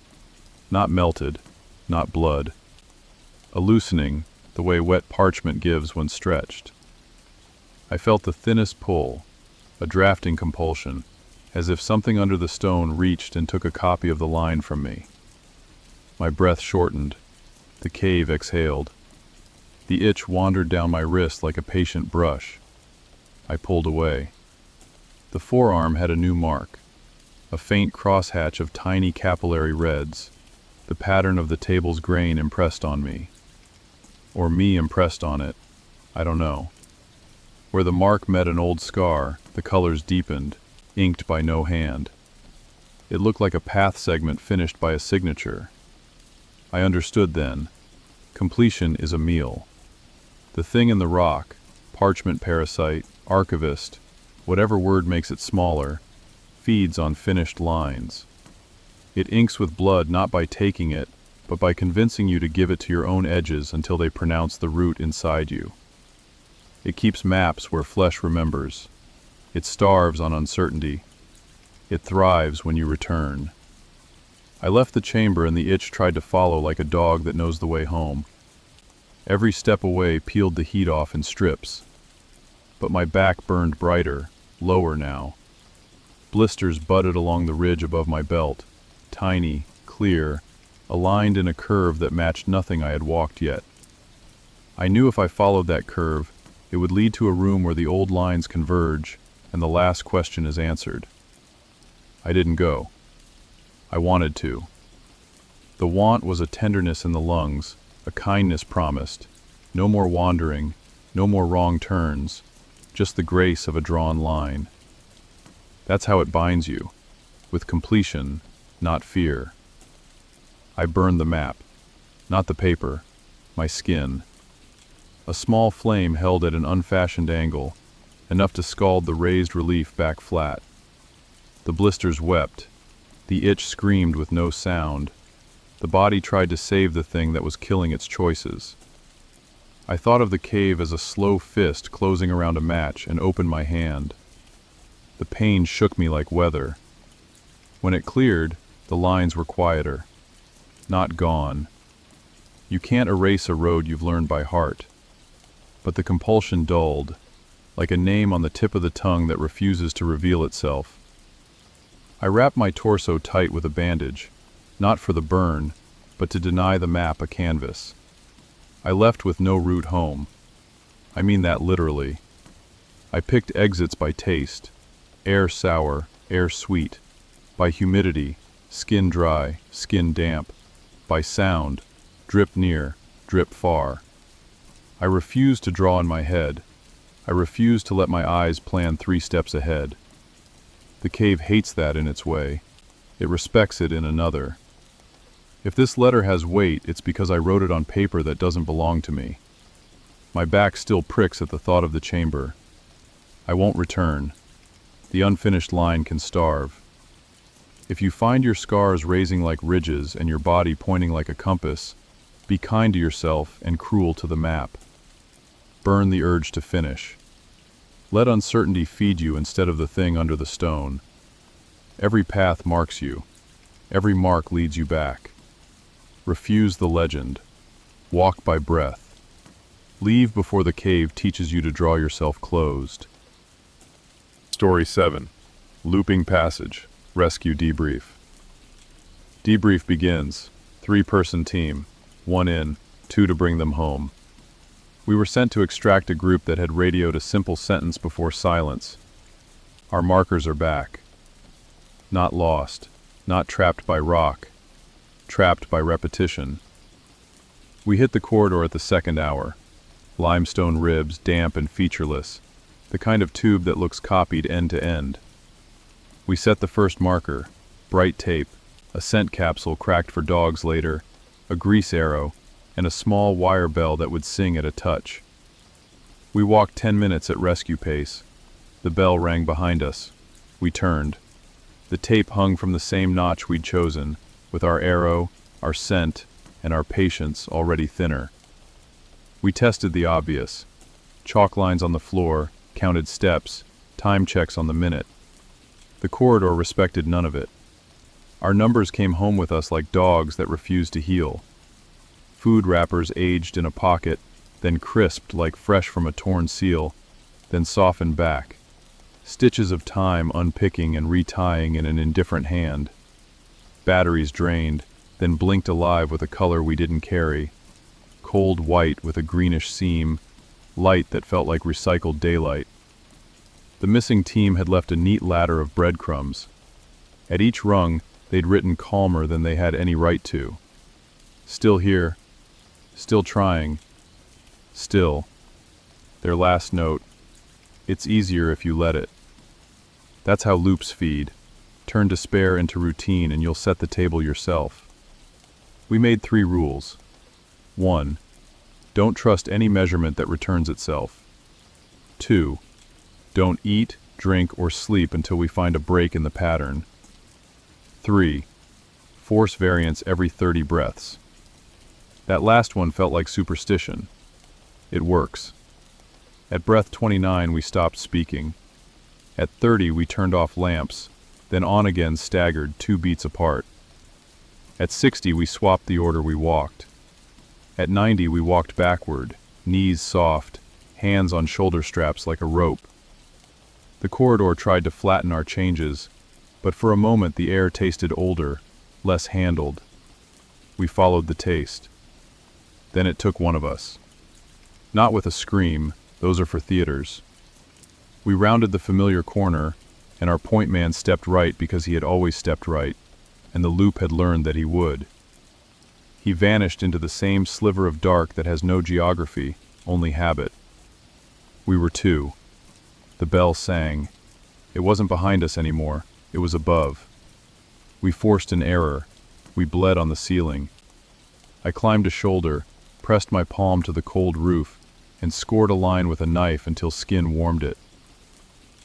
Not melted, not blood. A loosening, the way wet parchment gives when stretched. I felt the thinnest pull, a drafting compulsion, as if something under the stone reached and took a copy of the line from me. My breath shortened. The cave exhaled. The itch wandered down my wrist like a patient brush. I pulled away. The forearm had a new mark, a faint crosshatch of tiny capillary reds, the pattern of the table's grain impressed on me. Or me impressed on it, I don't know. Where the mark met an old scar, the colors deepened, inked by no hand. It looked like a path segment finished by a signature. I understood then. Completion is a meal. The thing in the rock, parchment parasite, archivist, whatever word makes it smaller, feeds on finished lines. It inks with blood not by taking it, but by convincing you to give it to your own edges until they pronounce the root inside you. It keeps maps where flesh remembers. It starves on uncertainty. It thrives when you return. I left the chamber and the itch tried to follow like a dog that knows the way home. Every step away peeled the heat off in strips. But my back burned brighter, lower now. Blisters budded along the ridge above my belt, tiny, clear, aligned in a curve that matched nothing I had walked yet. I knew if I followed that curve, it would lead to a room where the old lines converge and the last question is answered. I didn't go. I wanted to. The want was a tenderness in the lungs, a kindness promised. No more wandering, no more wrong turns, just the grace of a drawn line. That's how it binds you, with completion, not fear. I burned the map, not the paper, my skin. A small flame held at an unfashioned angle, enough to scald the raised relief back flat. The blisters wept. The itch screamed with no sound. The body tried to save the thing that was killing its choices. I thought of the cave as a slow fist closing around a match and opened my hand. The pain shook me like weather. When it cleared, the lines were quieter. Not gone, You can't erase a road you've learned by heart. But the compulsion dulled, like a name on the tip of the tongue that refuses to reveal itself. I wrapped my torso tight with a bandage, not for the burn, but to deny the map a canvas. I left with no route home. I mean that literally. I picked exits by taste, air sour, air sweet, by humidity, skin dry, skin damp, by sound, drip near, drip far. I refused to draw in my head. I refused to let my eyes plan 3 steps ahead. The cave hates that in its way. It respects it in another. If this letter has weight, it's because I wrote it on paper that doesn't belong to me. My back still pricks at the thought of the chamber. I won't return. The unfinished line can starve. If you find your scars raising like ridges and your body pointing like a compass, be kind to yourself and cruel to the map. Burn the urge to finish. Let uncertainty feed you instead of the thing under the stone. Every path marks you. Every mark leads you back. Refuse the legend. Walk by breath. Leave before the cave teaches you to draw yourself closed. Story 7. Looping Passage. Rescue Debrief. Debrief begins. 3-person team. 1 in, 2 to bring them home. We were sent to extract a group that had radioed a simple sentence before silence. Our markers are back. Not lost. Not trapped by rock. Trapped by repetition. We hit the corridor at the 2nd hour. Limestone ribs, damp and featureless. The kind of tube that looks copied end to end. We set the first marker. Bright tape. A scent capsule cracked for dogs later. A grease arrow. And a small wire bell that would sing at a touch. We walked 10 minutes at rescue pace. The bell rang behind us. We turned. The tape hung from the same notch we'd chosen, with our arrow, our scent, and our patience already thinner. We tested the obvious. Chalk lines on the floor, counted steps, time checks on the minute. The corridor respected none of it. Our numbers came home with us like dogs that refused to heal. Food wrappers aged in a pocket, then crisped like fresh from a torn seal, then softened back. Stitches of time unpicking and retying in an indifferent hand. Batteries drained, then blinked alive with a color we didn't carry. Cold white with a greenish seam, light that felt like recycled daylight. The missing team had left a neat ladder of breadcrumbs. At each rung, they'd written calmer than they had any right to. Still here. Still trying. Still. Their last note. It's easier if you let it. That's how loops feed. Turn despair into routine and you'll set the table yourself. We made 3 rules. 1. Don't trust any measurement that returns itself. 2. Don't eat, drink, or sleep until we find a break in the pattern. 3. Force variance every 30 breaths. That last one felt like superstition. It works. At breath 29 we stopped speaking. At 30 we turned off lamps, then on again staggered 2 beats apart. At 60 we swapped the order we walked. At 90 we walked backward, knees soft, hands on shoulder straps like a rope. The corridor tried to flatten our changes, but for a moment the air tasted older, less handled. We followed the taste. Then it took one of us. Not with a scream, those are for theaters. We rounded the familiar corner, and our point man stepped right because he had always stepped right, and the loop had learned that he would. He vanished into the same sliver of dark that has no geography, only habit. We were 2. The bell sang. It wasn't behind us anymore, it was above. We forced an error. We bled on the ceiling. I climbed a shoulder, pressed my palm to the cold roof, and scored a line with a knife until skin warmed it.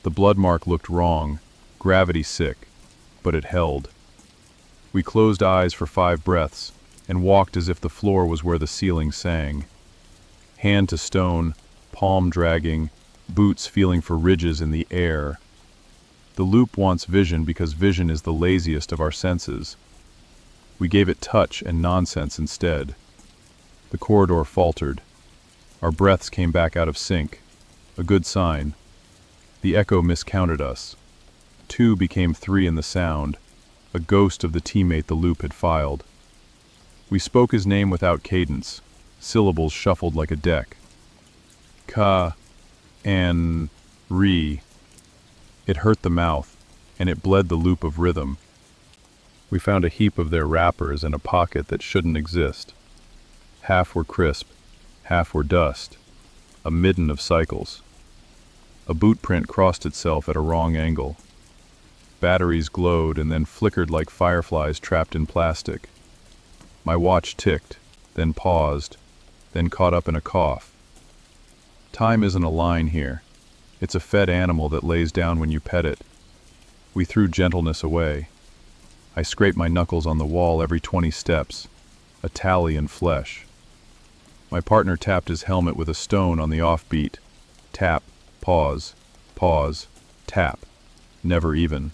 The blood mark looked wrong, gravity sick, but it held. We closed eyes for 5 breaths, and walked as if the floor was where the ceiling sang. Hand to stone, palm dragging, boots feeling for ridges in the air. The loop wants vision because vision is the laziest of our senses. We gave it touch and nonsense instead. The corridor faltered. Our breaths came back out of sync. A good sign. The echo miscounted us. 2 became 3 in the sound, a ghost of the teammate the loop had filed. We spoke his name without cadence, syllables shuffled like a deck. Ka, an, re. It hurt the mouth, and it bled the loop of rhythm. We found a heap of their wrappers in a pocket that shouldn't exist. Half were crisp, half were dust, a midden of cycles. A boot print crossed itself at a wrong angle. Batteries glowed and then flickered like fireflies trapped in plastic. My watch ticked, then paused, then caught up in a cough. Time isn't a line here. It's a fed animal that lays down when you pet it. We threw gentleness away. I scraped my knuckles on the wall every 20 steps, a tally in flesh. My partner tapped his helmet with a stone on the offbeat. Tap, pause, tap. Never even.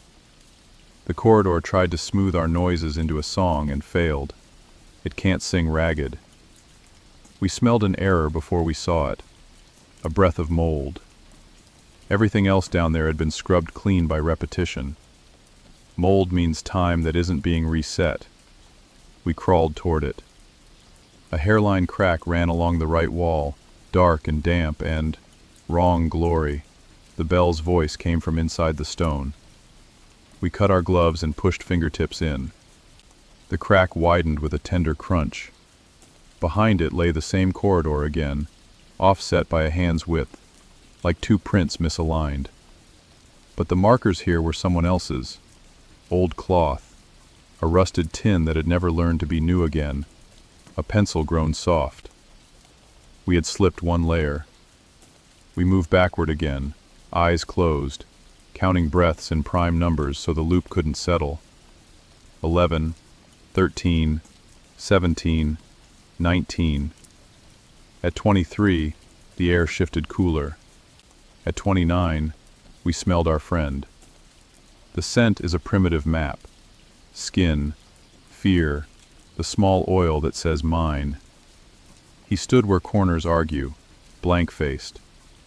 The corridor tried to smooth our noises into a song and failed. It can't sing ragged. We smelled an error before we saw it. A breath of mold. Everything else down there had been scrubbed clean by repetition. Mold means time that isn't being reset. We crawled toward it. A hairline crack ran along the right wall, dark and damp, and, wrong glory, the bell's voice came from inside the stone. We cut our gloves and pushed fingertips in. The crack widened with a tender crunch. Behind it lay the same corridor again, offset by a hand's width, like 2 prints misaligned. But the markers here were someone else's. Old cloth, a rusted tin that had never learned to be new again, a pencil grown soft. We had slipped 1 layer. We moved backward again, eyes closed, counting breaths in prime numbers so the loop couldn't settle. 11, 13, 17, 19. At 23, the air shifted cooler. At 29, we smelled our friend. The scent is a primitive map. Skin, fear, the small oil that says mine. He stood where corners argue, blank-faced,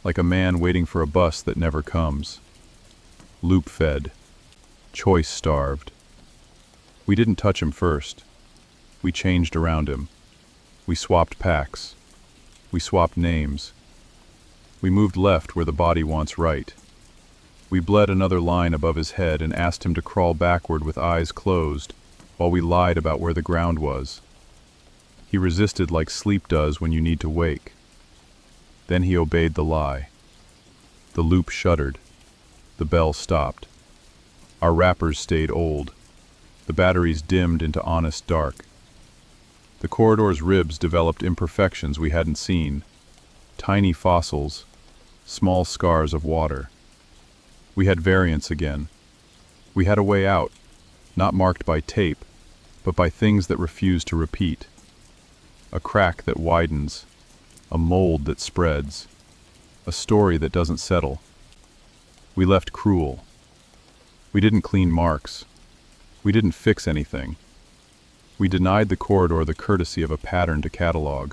like a man waiting for a bus that never comes. Loop-fed, choice-starved. We didn't touch him first. We changed around him. We swapped packs. We swapped names. We moved left where the body wants right. We bled another line above his head and asked him to crawl backward with eyes closed, while we lied about where the ground was. He resisted like sleep does when you need to wake. Then he obeyed the lie. The loop shuddered. The bell stopped. Our wrappers stayed old. The batteries dimmed into honest dark. The corridor's ribs developed imperfections we hadn't seen. Tiny fossils, small scars of water. We had variance again. We had a way out, not marked by tape, but by things that refuse to repeat. A crack that widens, a mold that spreads, a story that doesn't settle. We left cruel. We didn't clean marks. We didn't fix anything. We denied the corridor the courtesy of a pattern to catalog.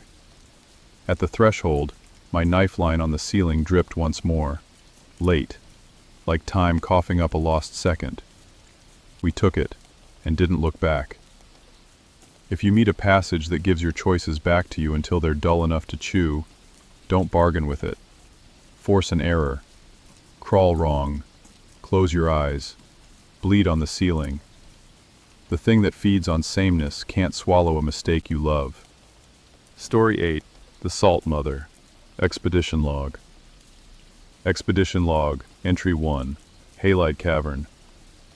At the threshold, my knife line on the ceiling dripped once more. Late, like time coughing up a lost second. We took it, and didn't look back. If you meet a passage that gives your choices back to you until they're dull enough to chew, don't bargain with it. Force an error. Crawl wrong. Close your eyes. Bleed on the ceiling. The thing that feeds on sameness can't swallow a mistake you love. Story 8. The Salt Mother. Expedition Log. Expedition Log, Entry 1. Halide Cavern.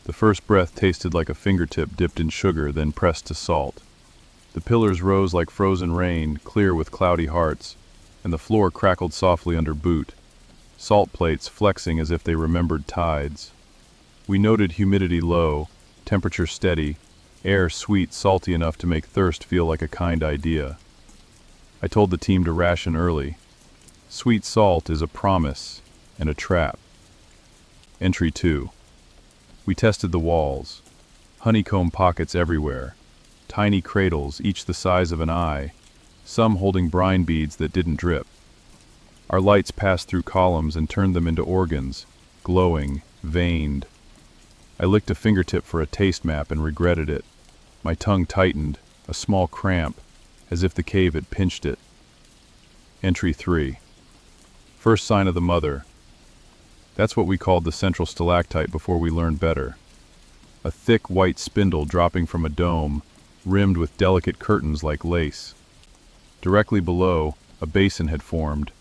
The first breath tasted like a fingertip dipped in sugar, then pressed to salt. The pillars rose like frozen rain, clear with cloudy hearts, and the floor crackled softly under boot, salt plates flexing as if they remembered tides. We noted humidity low, temperature steady, air sweet, salty enough to make thirst feel like a kind idea. I told the team to ration early. Sweet salt is a promise and a trap. Entry 2. We tested the walls. Honeycomb pockets everywhere. Tiny cradles, each the size of an eye. some holding brine beads that didn't drip. Our lights passed through columns and turned them into organs, glowing, veined. I licked a fingertip for a taste map and regretted it. My tongue tightened, a small cramp, as if the cave had pinched it. Entry 3. First sign of the mother. That's what we called the central stalactite before we learned better. A thick white spindle dropping from a dome, rimmed with delicate curtains like lace. Directly below, a basin had formed,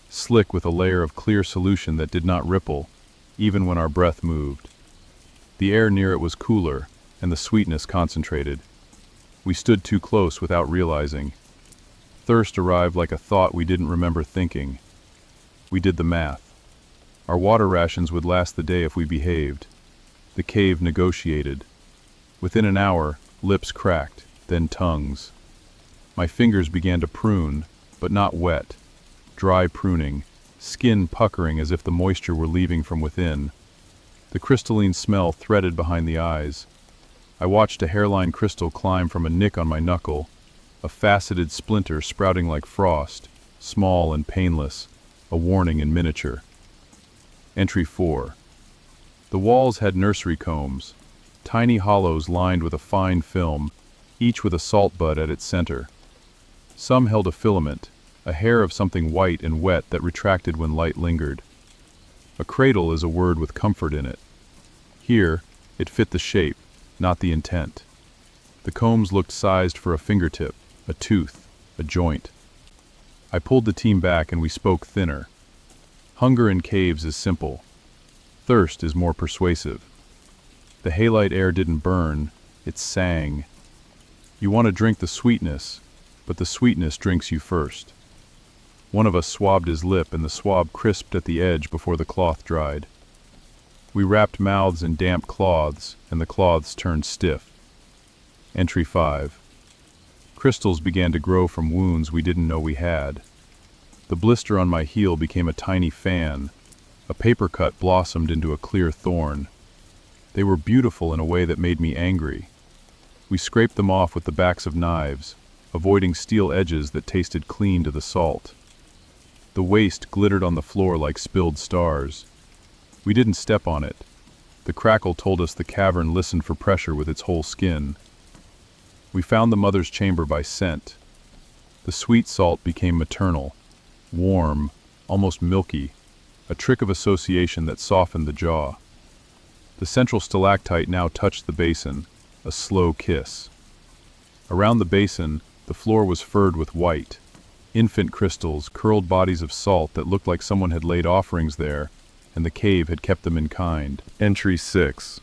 slick with a layer of clear solution that did not ripple, even when our breath moved. The air near it was cooler, and the sweetness concentrated. We stood too close without realizing. Thirst arrived like a thought we didn't remember thinking. We did the math. Our water rations would last the day if we behaved. The cave negotiated. Within an hour, lips cracked, then tongues. My fingers began to prune, but not wet. Dry pruning, skin puckering as if the moisture were leaving from within. The crystalline smell threaded behind the eyes. I watched a hairline crystal climb from a nick on my knuckle, a faceted splinter sprouting like frost, small and painless, a warning in miniature. Entry 4. The walls had nursery combs, tiny hollows lined with a fine film, each with a salt bud at its center. Some held a filament, a hair of something white and wet that retracted when light lingered. A cradle is a word with comfort in it. Here, it fit the shape, not the intent. The combs looked sized for a fingertip, a tooth, a joint. I pulled the team back and we spoke thinner. Hunger in caves is simple. Thirst is more persuasive. The halite air didn't burn, it sang. You want to drink the sweetness, but the sweetness drinks you first. One of us swabbed his lip and the swab crisped at the edge before the cloth dried. We wrapped mouths in damp cloths, and the cloths turned stiff. Entry 5. Crystals began to grow from wounds we didn't know we had. The blister on my heel became a tiny fan. A paper cut blossomed into a clear thorn. They were beautiful in a way that made me angry. We scraped them off with the backs of knives, avoiding steel edges that tasted clean to the salt. The waste glittered on the floor like spilled stars. We didn't step on it. The crackle told us the cavern listened for pressure with its whole skin. We found the mother's chamber by scent. The sweet salt became maternal, warm, almost milky, a trick of association that softened the jaw. The central stalactite now touched the basin, a slow kiss. Around the basin, the floor was furred with white. Infant crystals, curled bodies of salt that looked like someone had laid offerings there, and the cave had kept them in kind. Entry 6.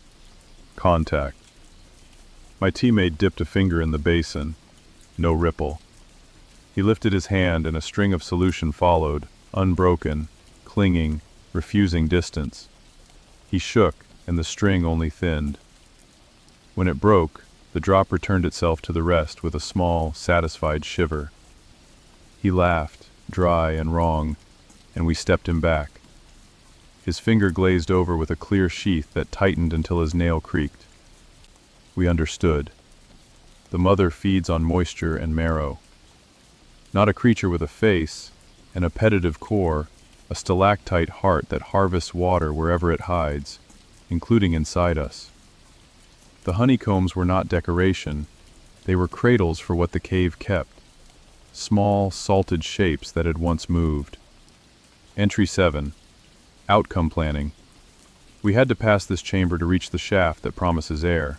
Contact. My teammate dipped a finger in the basin. No ripple. He lifted his hand and a string of solution followed, unbroken, clinging, refusing distance. He shook, and the string only thinned. When it broke, the drop returned itself to the rest with a small, satisfied shiver. He laughed, dry and wrong, and we stepped him back. His finger glazed over with a clear sheath that tightened until his nail creaked. We understood. The mother feeds on moisture and marrow. Not a creature with a face, an appetitive core, a stalactite heart that harvests water wherever it hides, including inside us. The honeycombs were not decoration, they were cradles for what the cave kept. Small, salted shapes that had once moved. Entry 7. Outcome planning. We had to pass this chamber to reach the shaft that promises air.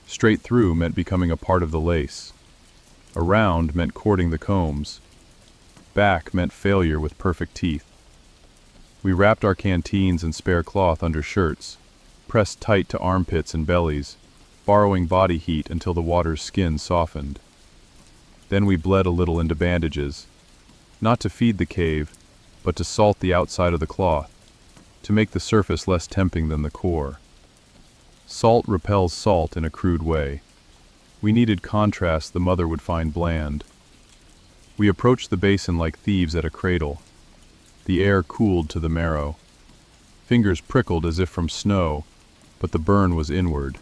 Straight through meant becoming a part of the lace. Around meant courting the combs. Back meant failure with perfect teeth. We wrapped our canteens and spare cloth under shirts, pressed tight to armpits and bellies, borrowing body heat until the water's skin softened. Then we bled a little into bandages, not to feed the cave, but to salt the outside of the cloth, to make the surface less tempting than the core. Salt repels salt in a crude way. We needed contrast the mother would find bland. We approached the basin like thieves at a cradle. The air cooled to the marrow. Fingers prickled as if from snow, but the burn was inward.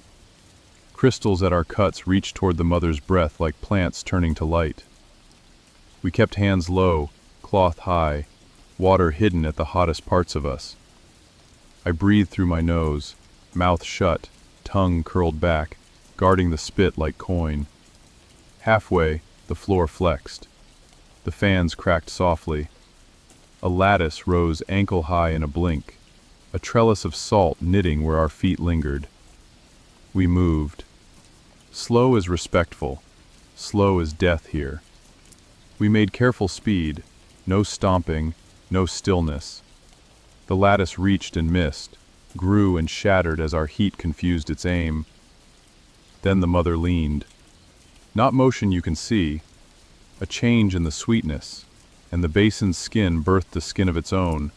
Crystals at our cuts reached toward the mother's breath like plants turning to light. We kept hands low, cloth high, water hidden at the hottest parts of us. I breathed through my nose, mouth shut, tongue curled back, guarding the spit like coin. Halfway, the floor flexed. The fans cracked softly. A lattice rose ankle-high in a blink, a trellis of salt knitting where our feet lingered. We moved. Slow as respectful, slow as death here. We made careful speed, no stomping, no stillness. The lattice reached and missed, grew and shattered as our heat confused its aim. Then the mother leaned. Not motion you can see, a change in the sweetness, and the basin's skin birthed a skin of its own,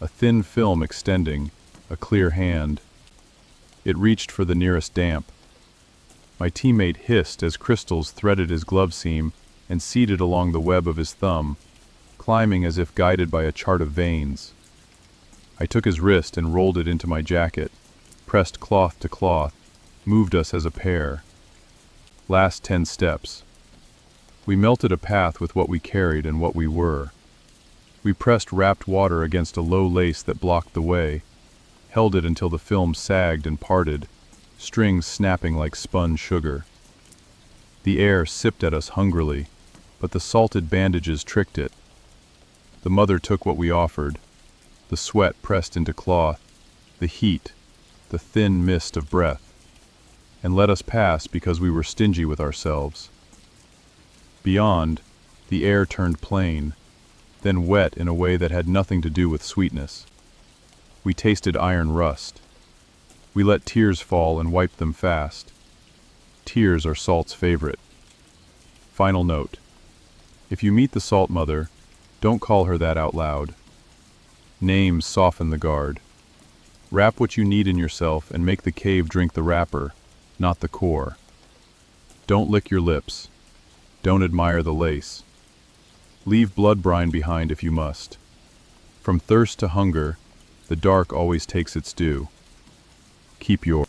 a thin film extending, a clear hand. It reached for the nearest damp. My teammate hissed as crystals threaded his glove seam and seeded along the web of his thumb, climbing as if guided by a chart of veins. I took his wrist and rolled it into my jacket, pressed cloth to cloth, moved us as a pair. Last 10 steps. We melted a path with what we carried and what we were. We pressed wrapped water against a low lace that blocked the way, held it until the film sagged and parted, strings snapping like spun sugar. The air sipped at us hungrily, but the salted bandages tricked it. The mother took what we offered, the sweat pressed into cloth, the heat, the thin mist of breath, and let us pass because we were stingy with ourselves. Beyond, the air turned plain, then wet in a way that had nothing to do with sweetness. We tasted iron rust. We let tears fall and wiped them fast. Tears are salt's favorite. Final note. If you meet the salt mother, don't call her that out loud. Names soften the guard. Wrap what you need in yourself and make the cave drink the wrapper, not the core. Don't lick your lips. Don't admire the lace. Leave blood brine behind if you must. From thirst to hunger, the dark always takes its due. Keep yours.